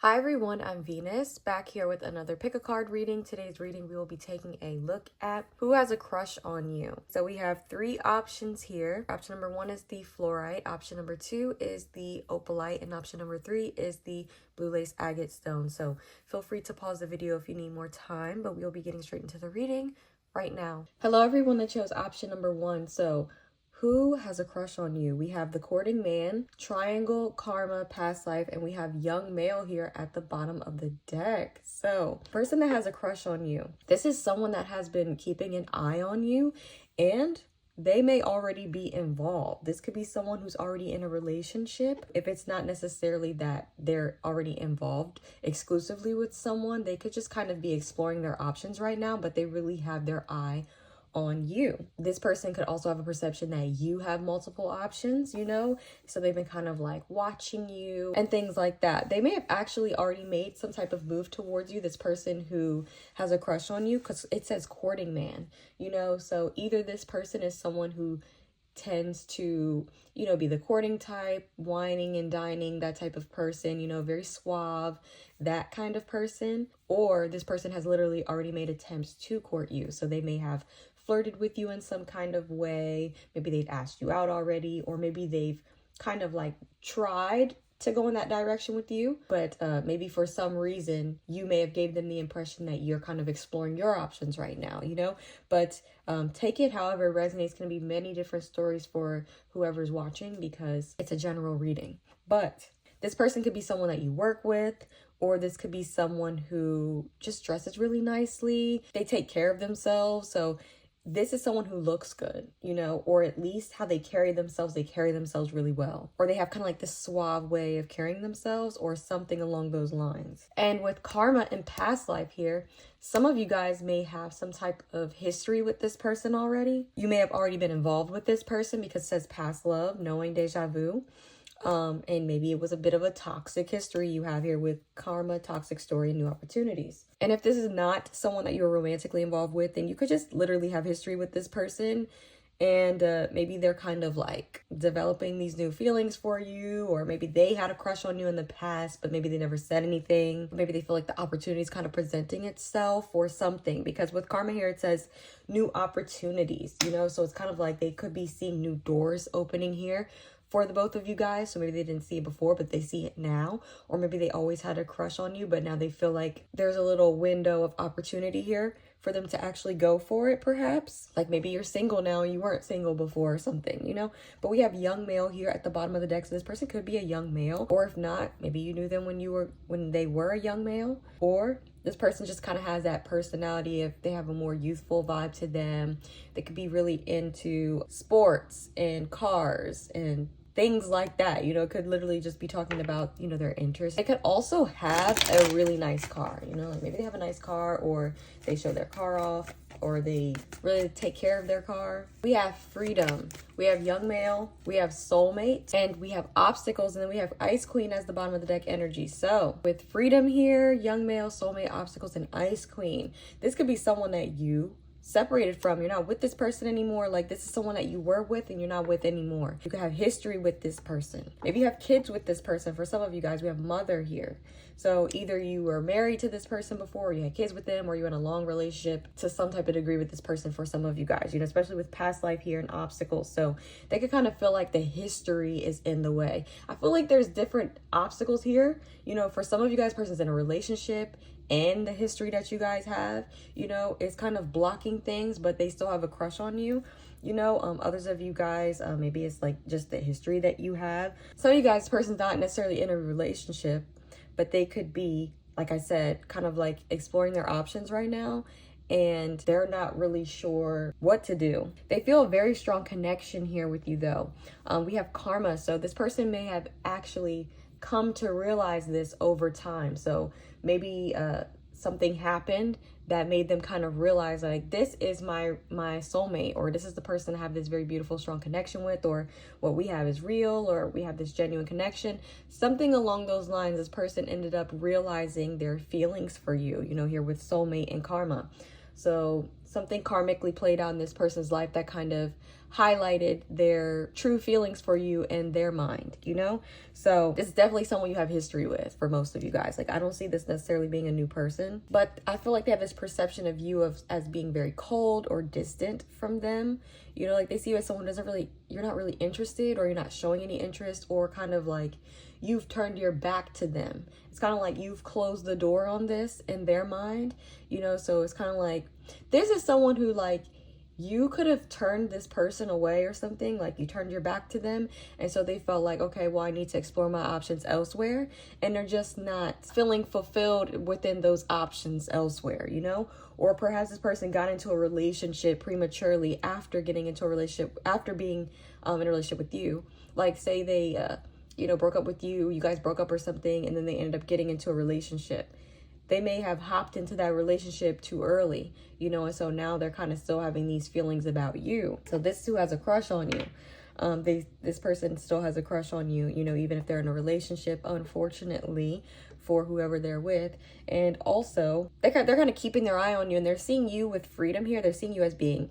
Hi everyone, I'm Venus, back here with another pick a card reading. Today's reading we will be taking a look at who has a crush on you. So we have three options here. Option number one is the fluorite, option number two is the opalite, and option number three is the blue lace agate stone. So feel free to pause the video if you need more time, but we'll be getting straight into the reading right now. Hello everyone that chose option number one. So who has a crush on you? We have the courting man, triangle, karma, past life, and we have young male here at the bottom of the deck. So, person that has a crush on you. This is someone that has been keeping an eye on you, and they may already be involved. This could be someone who's already in a relationship. If it's not necessarily that they're already involved exclusively with someone, they could just kind of be exploring their options right now, but they really have their eye on you. This person could also have a perception that you have multiple options, so they've been kind of like watching you and things like that. They may have actually already made some type of move towards you, this person who has a crush on you, because it says courting man, so either this person is someone who tends to, be the courting type, whining and dining, that type of person, very suave, that kind of person, or this person has literally already made attempts to court you. So they may have flirted with you in some kind of way. Maybe they've asked you out already, or maybe they've kind of like tried to go in that direction with you, but maybe for some reason you may have gave them the impression that you're kind of exploring your options right now, but take it however it resonates. It's going to be many different stories for whoever's watching because it's a general reading. But this person could be someone that you work with, or this could be someone who just dresses really nicely. They take care of themselves. So this is someone who looks good, or at least how they carry themselves really well. Or they have kind of like this suave way of carrying themselves or something along those lines. And with karma and past life here, some of you guys may have some type of history with this person already. You may have already been involved with this person because it says past love, knowing deja vu. And maybe it was a bit of a toxic history you have here with karma, toxic story, and new opportunities. And if this is not someone that you're romantically involved with, then you could just literally have history with this person. And maybe they're kind of like developing these new feelings for you, or maybe they had a crush on you in the past, but maybe they never said anything. Maybe they feel like the opportunity is kind of presenting itself or something, because with karma here, it says new opportunities, so it's kind of like they could be seeing new doors opening here for the both of you guys. So maybe they didn't see it before, but they see it now, or maybe they always had a crush on you, but now they feel like there's a little window of opportunity here for them to actually go for it, perhaps. Like maybe you're single now, you weren't single before or something, But we have young male here at the bottom of the deck. So this person could be a young male, or if not, maybe you knew them when they were a young male, or this person just kind of has that personality. If they have a more youthful vibe to them, they could be really into sports and cars and things like that. It could literally just be talking about, their interests. They could also have a really nice car, like maybe they have a nice car, or they show their car off, or they really take care of their car. We have freedom, we have young male, we have soulmate, and we have obstacles, and then we have ice queen as the bottom of the deck energy. So with freedom here, young male, soulmate, obstacles, and ice queen, this could be someone that you separated from. You're not with this person anymore. Like this is someone that you were with and you're not with anymore. You could have history with this person. Maybe you have kids with this person. For some of you guys, we have mother here. So either you were married to this person before, or you had kids with them, or you're in a long relationship to some type of degree with this person for some of you guys, especially with past life here and obstacles. So they could kind of feel like the history is in the way. I feel like there's different obstacles here. For some of you guys, person's in a relationship, and the history that you guys have, is kind of blocking things, but they still have a crush on you. Others of you guys, maybe it's like just the history that you have. Some of you guys, person's not necessarily in a relationship, but they could be, like I said, kind of like exploring their options right now, and they're not really sure what to do. They feel a very strong connection here with you though. We have karma, so this person may have actually come to realize this over time. So maybe something happened that made them kind of realize like, this is my soulmate, or this is the person I have this very beautiful, strong connection with, or what we have is real, or we have this genuine connection. Something along those lines. This person ended up realizing their feelings for you, here with soulmate and karma. So something karmically played out in this person's life that kind of highlighted their true feelings for you in their mind, you know? So it's definitely someone you have history with for most of you guys. Like, I don't see this necessarily being a new person, but I feel like they have this perception of you as being very cold or distant from them. You know, like they see you as someone who doesn't really, you're not really interested, or you're not showing any interest, or kind of like you've turned your back to them. It's kind of like you've closed the door on this in their mind, you know? So it's kind of like, this is someone who, like, you could have turned this person away or something, like you turned your back to them, and so they felt like, okay, well, I need to explore my options elsewhere, and they're just not feeling fulfilled within those options elsewhere, you know? Or perhaps this person got into a relationship prematurely after getting into a relationship, after being in a relationship with you. Like, say they broke up with you, you guys broke up or something, and then they ended up getting into a relationship. They may have hopped into that relationship too early, you know, and so now they're kind of still having these feelings about you. So this who has a crush on you. This person still has a crush on you, you know, even if they're in a relationship, unfortunately, for whoever they're with. And also, they're kind of keeping their eye on you, and they're seeing you with freedom here. They're seeing you as being,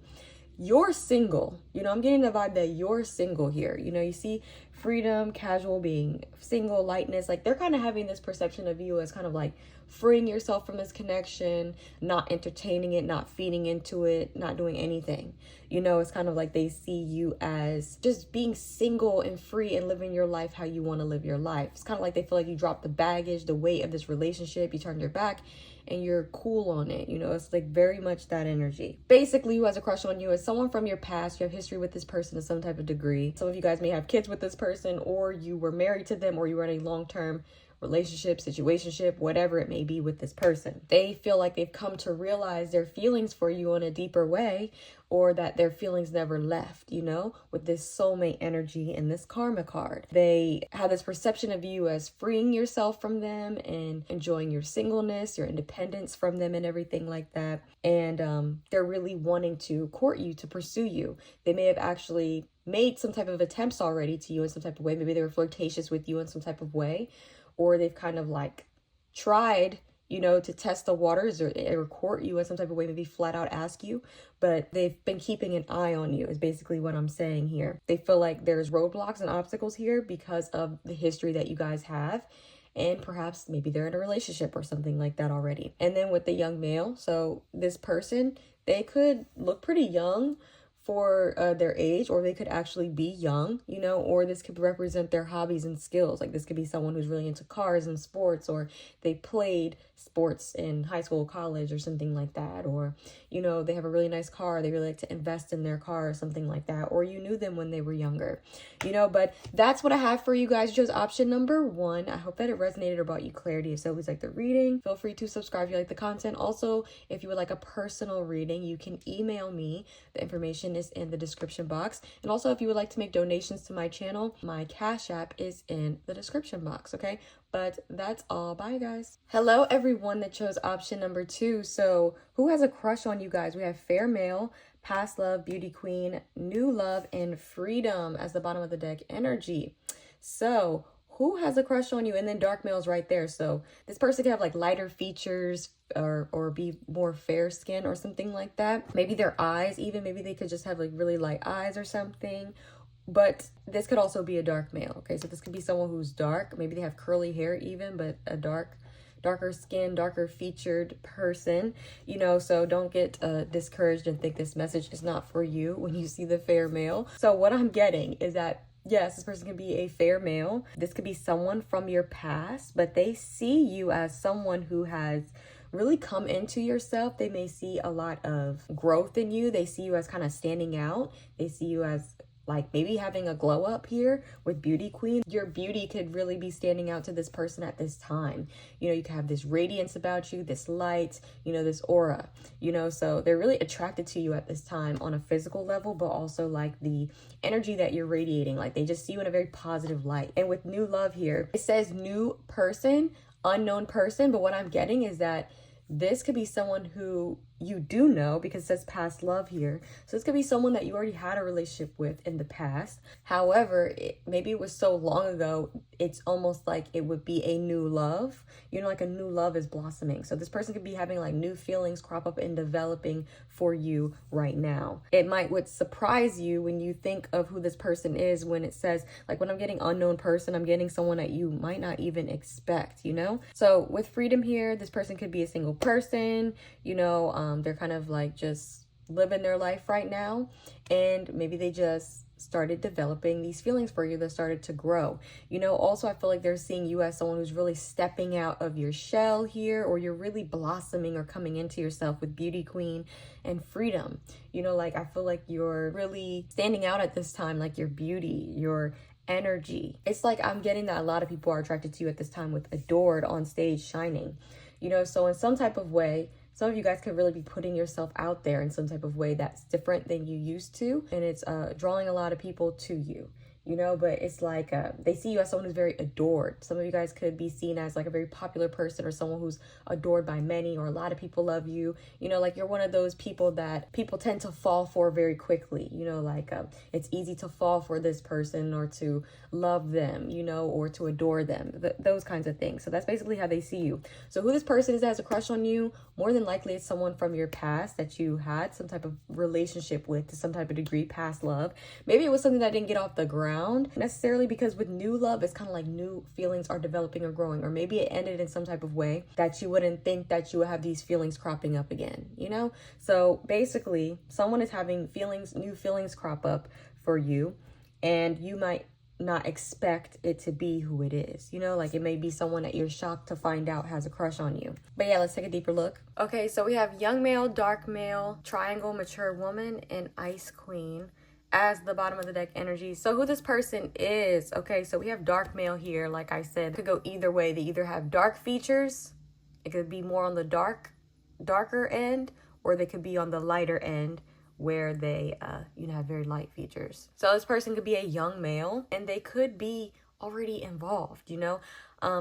you're single. You know, I'm getting the vibe that you're single here. You know, you see freedom, casual, being single, lightness. Like, they're kind of having this perception of you as kind of like freeing yourself from this connection, not entertaining it, not feeding into it, not doing anything. You know, it's kind of like they see you as just being single and free and living your life how you want to live your life. It's kind of like they feel like you dropped the baggage, the weight of this relationship, you turned your back, and you're cool on it. You know, it's like very much that energy. Basically, who has a crush on you is someone from your past. You have history with this person to some type of degree. Some of you guys may have kids with this person, or you were married to them, or you were in a long-term relationship, situationship, whatever it may be with this person. They feel like they've come to realize their feelings for you in a deeper way, or that their feelings never left, you know, with this soulmate energy and this karma card. They have this perception of you as freeing yourself from them and enjoying your singleness, your independence from them and everything like that. And they're really wanting to court you, to pursue you. They may have actually made some type of attempts already to you in some type of way. Maybe they were flirtatious with you in some type of way, or they've kind of like tried, you know, to test the waters, or court you in some type of way, maybe flat out ask you, but they've been keeping an eye on you is basically what I'm saying here. They feel like there's roadblocks and obstacles here because of the history that you guys have, and perhaps maybe they're in a relationship or something like that already. And then with the young male, so this person, they could look pretty young for their age, or they could actually be young, you know, or this could represent their hobbies and skills. Like, this could be someone who's really into cars and sports, or they played sports in high school, college, or something like that. Or, you know, they have a really nice car, they really like to invest in their car or something like that. Or you knew them when they were younger, you know. But that's what I have for you guys. You chose option number 1. I hope that it resonated or brought you clarity. If so, please like the reading. Feel free to subscribe if you like the content. Also, if you would like a personal reading, you can email me. The information is in the description box. And also, if you would like to make donations to my channel, my Cash App is in the description box, okay? But that's all. Bye, guys. Hello, everyone that chose option number 2. So who has a crush on you guys? We have fair male, past love, beauty queen, new love, and freedom as the bottom of the deck energy. So who has a crush on you? And then dark male's right there. So this person could have like lighter features, or be more fair skin or something like that. Maybe their eyes, even maybe they could just have like really light eyes or something. But this could also be a dark male. Okay, so this could be someone who's dark. Maybe they have curly hair even, but a darker skin, darker featured person, you know. So don't get discouraged and think this message is not for you when you see the fair male. So what I'm getting is that, yes, this person can be a fair male. This could be someone from your past, but they see you as someone who has really come into yourself. They may see a lot of growth in you. They see you as kind of standing out. They see you as like maybe having a glow up here with beauty queen. Your beauty could really be standing out to this person at this time. You know, you can have this radiance about you, this light, you know, this aura, you know, so they're really attracted to you at this time on a physical level, but also like the energy that you're radiating. Like, they just see you in a very positive light. And with new love here, it says new person, unknown person, but what I'm getting is that this could be someone who you do know, because it says past love here. So this could be someone that you already had a relationship with in the past. However, maybe it was so long ago, it's almost like it would be a new love. You know, like a new love is blossoming. So this person could be having like new feelings crop up and developing for you right now. It would surprise you when you think of who this person is, when it says, like when I'm getting unknown person, I'm getting someone that you might not even expect, you know? So with freedom here, this person could be a single person, you know, they're kind of like just living their life right now, and maybe they just started developing these feelings for you that started to grow. You know, also I feel like they're seeing you as someone who's really stepping out of your shell here, or you're really blossoming or coming into yourself with beauty queen and freedom. You know, like I feel like you're really standing out at this time, like your beauty, your energy. It's like I'm getting that a lot of people are attracted to you at this time with adored on stage shining. You know, so in some type of way, some of you guys could really be putting yourself out there in some type of way that's different than you used to. And it's drawing a lot of people to you, you know, but it's like they see you as someone who's very adored. Some of you guys could be seen as like a very popular person, or someone who's adored by many, or a lot of people love you. You know, like you're one of those people that people tend to fall for very quickly. You know, like it's easy to fall for this person, or to love them, you know, or to adore them, those kinds of things. So that's basically how they see you. So who this person is that has a crush on you, more than likely it's someone from your past that you had some type of relationship with to some type of degree, past love. Maybe it was something that didn't get off the ground necessarily, because with new love, it's kind of like new feelings are developing or growing, or maybe it ended in some type of way that you wouldn't think that you would have these feelings cropping up again, you know? So basically, someone is having feelings, new feelings crop up for you, and you might not expect it to be who it is, you know, like it may be someone that you're shocked to find out has a crush on you. But yeah, let's take a deeper look. Okay, so we have young male, dark male, triangle, mature woman, and ice queen as the bottom of the deck energy. So who this person is, okay, so we have dark male here. Like I said, it could go either way. They either have dark features, it could be more on the darker end, or they could be on the lighter end, where they you know, have very light features. So this person could be a young male, and they could be already involved, you know.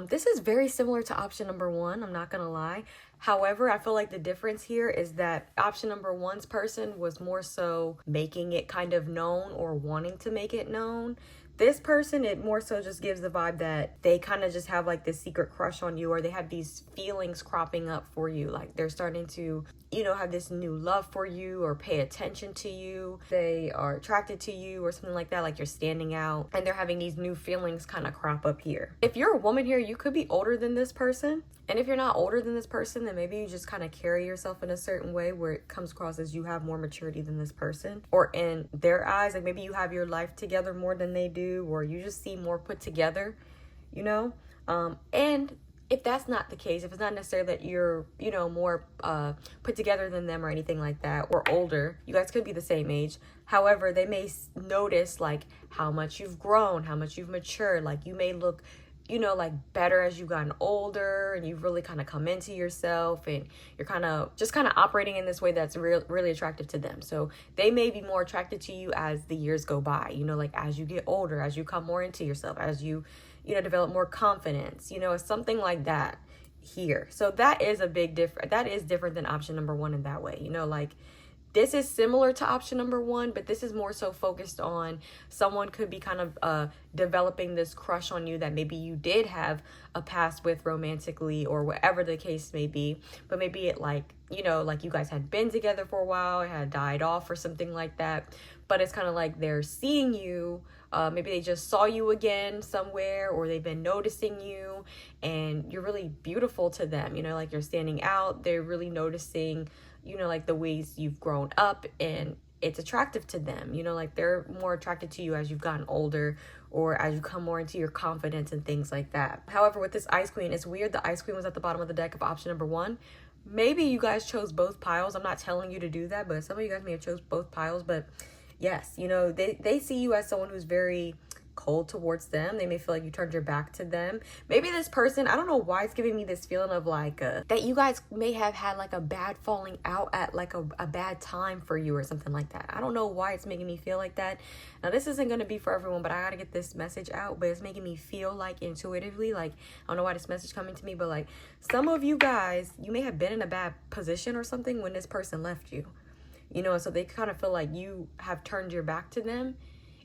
This is very similar to option number one, I'm not gonna lie. However, I feel like the difference here is that option number one's person was more so making it kind of known, or wanting to make it known. This person, it more so just gives the vibe that they kind of just have like this secret crush on you, or they have these feelings cropping up for you. Like they're starting to, you know, have this new love for you, or pay attention to you. They are attracted to you or something like that, like you're standing out, and they're having these new feelings kind of crop up here. If you're a woman here, you could be older than this person. And if you're not older than this person, then maybe you just kind of carry yourself in a certain way where it comes across as you have more maturity than this person, or in their eyes, like maybe you have your life together more than they do, or you just seem more put together, you know? And if that's not the case, if it's not necessarily that you're, you know, more put together than them or anything like that, or older, you guys could be the same age. However, they may notice like how much you've grown, how much you've matured. Like you may look, you know, like better as you've gotten older, and you've really kind of come into yourself, and you're kind of operating in this way that's really attractive to them. So they may be more attracted to you as the years go by, you know, like as you get older, as you come more into yourself, as you know, develop more confidence, you know, something like that here. So that is a big difference. That is different than option number one in that way, you know, like this is similar to option number one, but this is more so focused on someone could be kind of developing this crush on you that maybe you did have a past with romantically, or whatever the case may be. But maybe it like, you know, like you guys had been together for a while, it had died off or something like that. But it's kind of like they're seeing you. Maybe they just saw you again somewhere, or they've been noticing you, and you're really beautiful to them. You know, like you're standing out. They're really noticing, you know, like the ways you've grown up, and it's attractive to them. You know, like they're more attracted to you as you've gotten older, or as you come more into your confidence and things like that. However, with this Ice Queen, it's weird the Ice Queen was at the bottom of the deck of option number one. Maybe you guys chose both piles. I'm not telling you to do that, but some of you guys may have chose both piles. But yes, you know, they see you as someone who's very cold towards them. They may feel like you turned your back to them. Maybe this person, I don't know why it's giving me this feeling of like that you guys may have had like a bad falling out at like a bad time for you or something like that. I don't know why it's making me feel like that. Now this isn't going to be for everyone, but I got to get this message out. But it's making me feel like intuitively, like I don't know why this message coming to me, but like some of you guys, you may have been in a bad position or something when this person left you, you know, so they kind of feel like you have turned your back to them.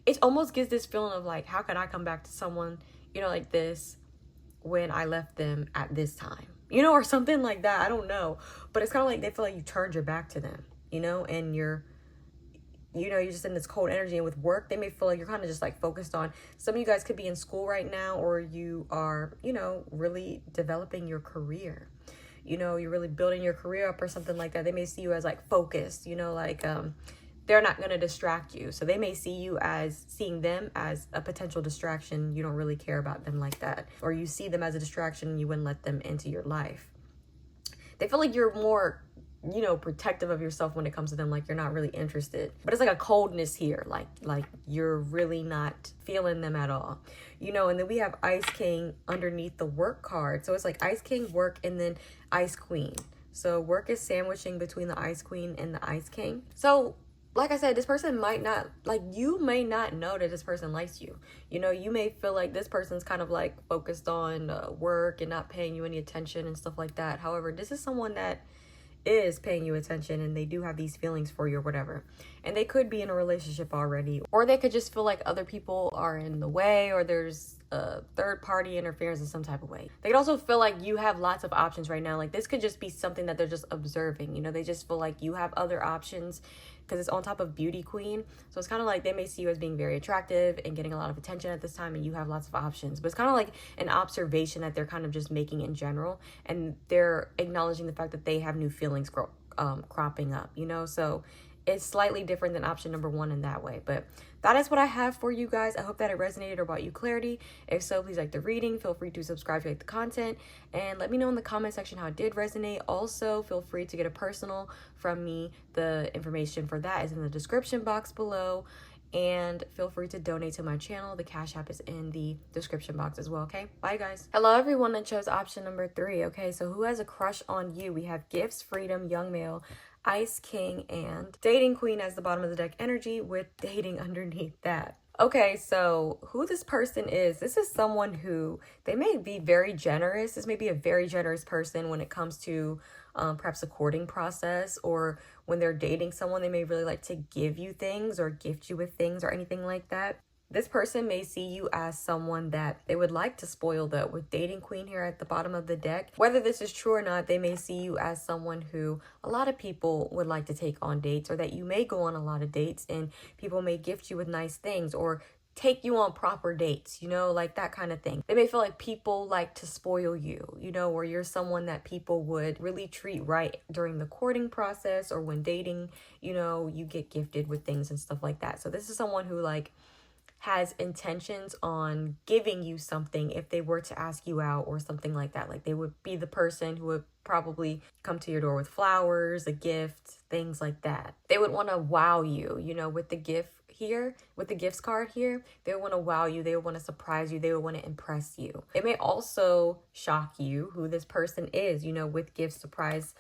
It almost gives this feeling of like, how could I come back to someone, you know, like this when I left them at this time, you know, or something like that. I don't know, but it's kind of like they feel like you turned your back to them, you know, and you're just in this cold energy. And with work, they may feel like you're kind of just like focused on, some of you guys could be in school right now, or you are, you know, really developing your career. You know, you're really building your career up or something like that. They may see you as like focused, you know, like they're not going to distract you. So they may seeing them as a potential distraction. You don't really care about them like that. Or you see them as a distraction and you wouldn't let them into your life. They feel like you're more, you know, protective of yourself when it comes to them, like you're not really interested. But it's like a coldness here, like you're really not feeling them at all, you know. And then we have Ice King underneath the work card. So it's like Ice King, work, and then Ice Queen. So work is sandwiching between the Ice Queen and the Ice King. So like I said, this person might not, like, you may not know that this person likes you. You know, you may feel like this person's kind of like focused on work and not paying you any attention and stuff like that. However, this is someone that is paying you attention, and they do have these feelings for you or whatever. And they could be in a relationship already, or they could just feel like other people are in the way, or there's a third party interference in some type of way. They could also feel like you have lots of options right now. Like this could just be something that they're just observing. You know, they just feel like you have other options because it's on top of Beauty Queen. So it's kind of like they may see you as being very attractive and getting a lot of attention at this time, and you have lots of options. But it's kind of like an observation that they're kind of just making in general, and they're acknowledging the fact that they have new feelings cropping up, you know. So it's slightly different than option number one in that way. But that is what I have for you guys. I hope that it resonated or brought you clarity. If so, please like the reading. Feel free to subscribe if you like the content, and let me know in the comment section how it did resonate. Also, feel free to get a personal from me. The information for that is in the description box below, and feel free to donate to my channel. The Cash App is in the description box as well. Okay, bye guys. Hello everyone that chose option number 3. Okay, so who has a crush on you? We have gifts, freedom, young male, Ice King, and Dating Queen as the bottom of the deck energy, with dating underneath that. Okay, so who this person is, this is someone who, they may be very generous. This may be a very generous person when it comes to perhaps a courting process, or when they're dating someone, they may really like to give you things or gift you with things or anything like that. This person may see you as someone that they would like to spoil, though, with Dating Queen here at the bottom of the deck. Whether this is true or not, they may see you as someone who a lot of people would like to take on dates, or that you may go on a lot of dates and people may gift you with nice things or take you on proper dates, you know, like that kind of thing. They may feel like people like to spoil you, you know, or you're someone that people would really treat right during the courting process, or when dating, you know, you get gifted with things and stuff like that. So this is someone who like has intentions on giving you something if they were to ask you out or something like that. Like they would be the person who would probably come to your door with flowers, a gift, things like that. They would want to wow you, you know, with the gift here, with the gifts card here. They would want to wow you. They would want to surprise you. They would want to impress you. It may also shock you who this person is, you know, with gift surprise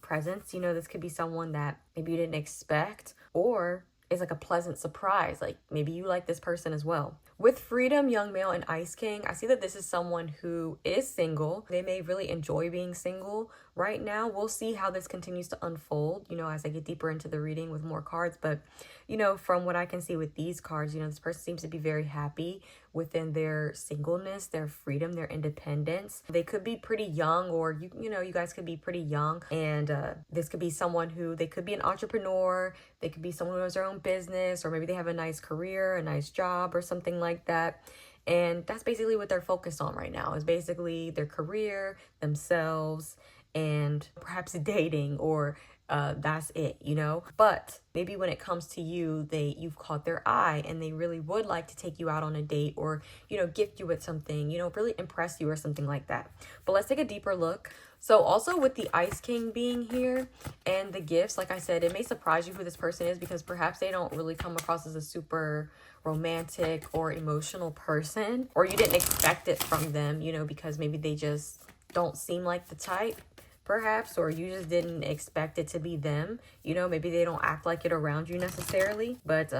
presents. You know, this could be someone that maybe you didn't expect, or is like a pleasant surprise. Like maybe you like this person as well. With freedom, young male, and Ice King, I see that this is someone who is single. They may really enjoy being single right now. We'll see how this continues to unfold, you know, as I get deeper into the reading with more cards. But, you know, from what I can see with these cards, you know, this person seems to be very happy within their singleness, their freedom, their independence. They could be pretty young, or, you know, you guys could be pretty young. And this could be someone who, they could be an entrepreneur. They could be someone who has their own business, or maybe they have a nice career, a nice job, or something like that. And that's basically what they're focused on right now, is basically their career, themselves, and perhaps dating, or that's it, you know. But maybe when it comes to you, you've caught their eye, and they really would like to take you out on a date, or, you know, gift you with something, you know, really impress you or something like that. But let's take a deeper look. So also with the Ice King being here and the gifts, like I said, it may surprise you who this person is, because perhaps they don't really come across as a super romantic or emotional person, or you didn't expect it from them, you know, because maybe they just don't seem like the type, perhaps, or you just didn't expect it to be them. You know, maybe they don't act like it around you necessarily, but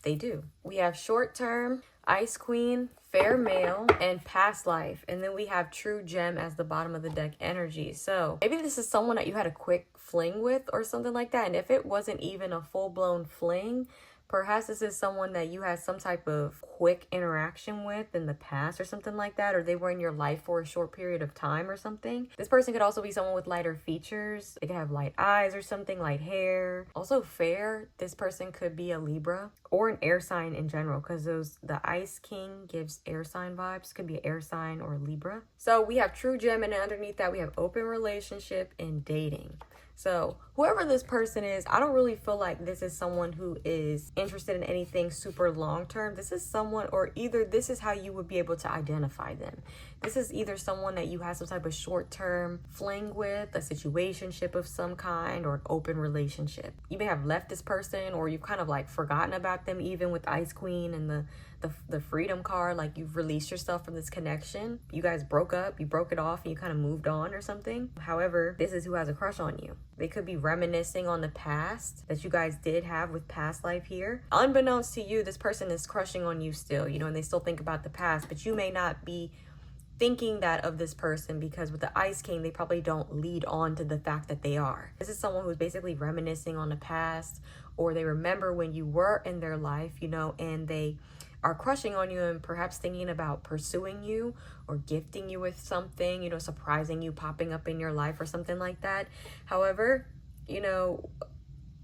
they do. We have short term, Ice Queen, fair male, and past life. And then we have true gem as the bottom of the deck energy. So maybe this is someone that you had a quick fling with or something like that. And if it wasn't even a full-blown fling, perhaps this is someone that you had some type of quick interaction with in the past or something like that, or they were in your life for a short period of time or something. This person could also be someone with lighter features. They could have light eyes or something, light hair. Also fair, this person could be a Libra or an air sign in general, because the Ice King gives air sign vibes. Could be an air sign or a Libra. So we have true gem, and underneath that we have open relationship and dating. So whoever this person is, I don't really feel like this is someone who is interested in anything super long term. This is someone, or either this is how you would be able to identify them. This is either someone that you have some type of short term fling with, a situationship of some kind, or an open relationship. You may have left this person, or you've kind of like forgotten about them, even with Ice Queen and the freedom card. Like, you've released yourself from this connection. You guys broke up, you broke it off, and you kind of moved on or something. However, this is who has a crush on you. They could be reminiscing on the past that you guys did have with past life here. Unbeknownst to you, this person is crushing on you still, you know, and they still think about the past, but you may not be thinking that of this person, because with the Ice King, they probably don't lead on to the fact that they are. This is someone who's basically reminiscing on the past, or they remember when you were in their life, you know, and they are crushing on you and perhaps thinking about pursuing you or gifting you with something, you know, surprising you, popping up in your life or something like that. However, you know,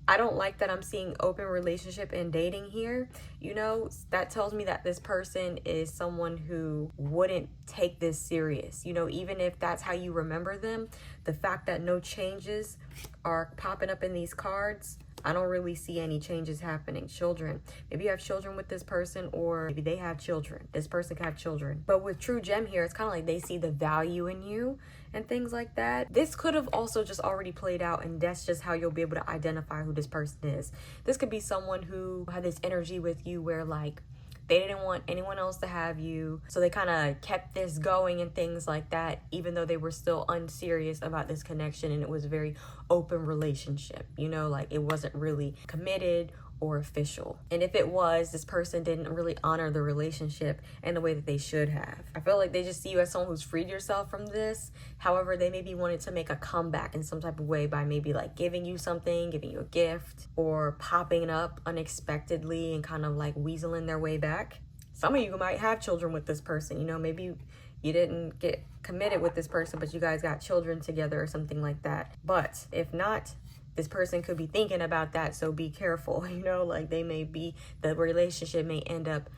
I don't like that I'm seeing open relationship and dating here. You know, that tells me that this person is someone who wouldn't take this serious. You know, even if that's how you remember them, the fact that no changes are popping up in these cards, I don't really see any changes happening. Children. Maybe you have children with this person, or maybe they have children. This person could have children. But with true gem here, it's kind of like they see the value in you and things like that. This could have also just already played out, and that's just how you'll be able to identify who this person is. This could be someone who had this energy with you where, like, they didn't want anyone else to have you, so they kind of kept this going and things like that, even though they were still unserious about this connection, and it was a very open relationship, you know, like it wasn't really committed or official. And if it was, this person didn't really honor the relationship in the way that they should have. I feel like they just see you as someone who's freed yourself from this. However, they maybe wanted to make a comeback in some type of way by maybe like giving you something, giving you a gift, or popping up unexpectedly and kind of like weaseling their way back. Some of you might have children with this person, you know, maybe you didn't get committed with this person, but you guys got children together or something like that. But if not, this person could be thinking about that, so be careful, you know, like the relationship may end up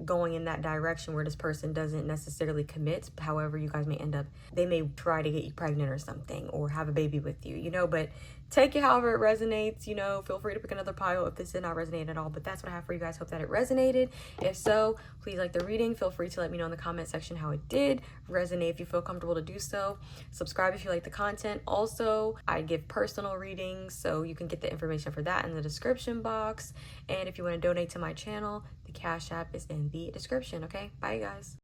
going in that direction where this person doesn't necessarily commit. However, you guys they may try to get you pregnant or something, or have a baby with you, you know, but take it however it resonates, you know. Feel free to pick another pile if this did not resonate at all, but that's what I have for you guys. Hope that it resonated. If so, please like the reading. Feel free to let me know in the comment section how it did resonate if you feel comfortable to do so. Subscribe if you like the content. Also, I give personal readings, so you can get the information for that in the description box. And if you want to donate to my channel, the Cash App is in the description. Okay, bye guys.